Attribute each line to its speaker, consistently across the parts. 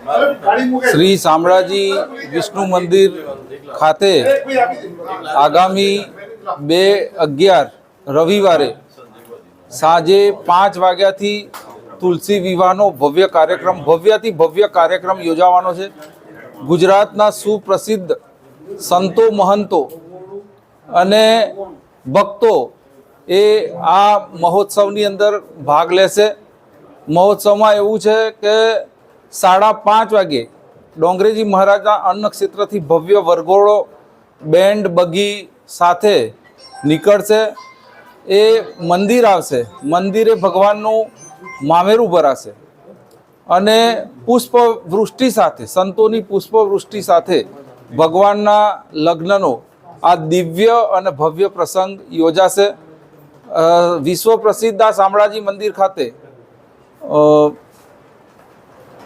Speaker 1: શ્રી શામળાજી વિષ્ણુ મંદિર ખાતે આગામી 2/11 રવિવારે સાંજે 5 વાગ્યાથી તુલસી વિવાહનો ભવ્યથી ભવ્ય કાર્યક્રમ યોજાવાનો છે। ગુજરાતના સુપ્રસિદ્ધ સંતો મહંતો અને ભક્તો એ આ મહોત્સવની અંદર ભાગ લેશે। મહોત્સવમાં એવું છે કે 5:30 વાગે ડોંગરેજી મહારાજના અન્નક્ષેત્રથી ભવ્ય વરઘોડો બેન્ડ બગી સાથે નીકળશે। એ મંદિર આવશે, મંદિરે ભગવાનનું મામેરું ભરાશે અને પુષ્પવૃષ્ટિ સાથે, સંતોની પુષ્પવૃષ્ટિ સાથે ભગવાનના લગ્નનો આ દિવ્ય અને ભવ્ય પ્રસંગ યોજાશે। વિશ્વ પ્રસિદ્ધ આ શામળાજી મંદિર ખાતે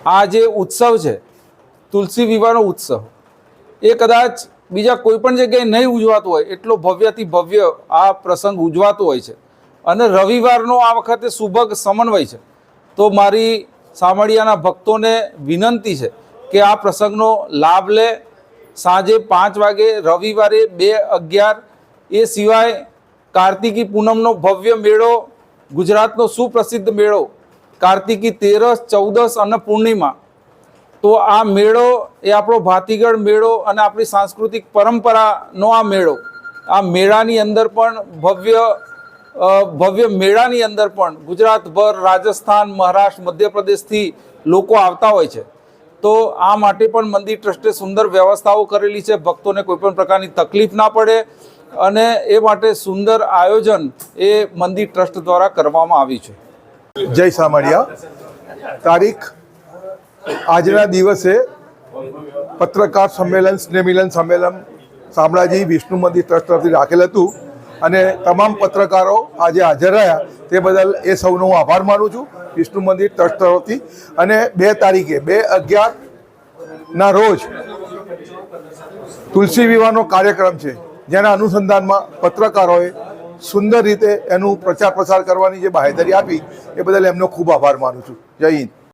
Speaker 1: આ જે ઉત્સવ છે તુલસી વિવાહનો ઉત્સવ, એ કદાચ બીજા કોઈ પણ જગ્યાએ નહીં ઉજવાતો હોય એટલો ભવ્યથી ભવ્ય આ પ્રસંગ ઉજવાતો હોય છે અને રવિવારનો આ વખતે સુભગ સમન્વય છે। તો મારી શામળિયાના ભક્તોને વિનંતી છે કે આ પ્રસંગનો લાભ લે। સાંજે 5 વાગે રવિવારે 2/11, એ સિવાય કાર્તિકી પૂનમનો ભવ્ય મેળો, ગુજરાતનો સુપ્રસિદ્ધ મેળો કાર્તિકી 13, 14 અને પૂર્ણિમા। તો આ મેળો એ આપણો ભાતીગળ મેળો અને આપણી સાંસ્કૃતિક પરંપરાનો આ મેળો, આ મેળાની અંદર પણ ભવ્ય મેળાની અંદર પણ ગુજરાતભર, રાજસ્થાન, મહારાષ્ટ્ર, મધ્યપ્રદેશથી લોકો આવતા હોય છે। તો આ માટે પણ મંદિર ટ્રસ્ટે સુંદર વ્યવસ્થાઓ કરેલી છે, ભક્તોને કોઈ પણ પ્રકારની તકલીફ ના પડે અને એ માટે સુંદર આયોજન એ મંદિર ટ્રસ્ટ દ્વારા કરવામાં આવ્યું છે।
Speaker 2: જય શામળિયા। તારીખ આજના દિવસે પત્રકાર સંમેલન, સ્નેહમિલન સંમેલન શામળાજી વિષ્ણુ મંદિર ટ્રસ્ટ તરફથી રાખેલ હતું અને તમામ પત્રકારો આજે હાજર રહ્યા તે બદલ એ સૌનો હું આભાર માનું છું વિષ્ણુ મંદિર ટ્રસ્ટ તરફથી। અને 2 તારીખે 2/11ના રોજ તુલસી વિવાહનો કાર્યક્રમ છે, જેના અનુસંધાનમાં પત્રકારોએ સુંદર રીતે એનું પ્રચાર પ્રસાર કરવાની જે બાહેધરી આપી એ બદલ એમનો ખૂબ આભાર માનું છું। જય હિન્દ।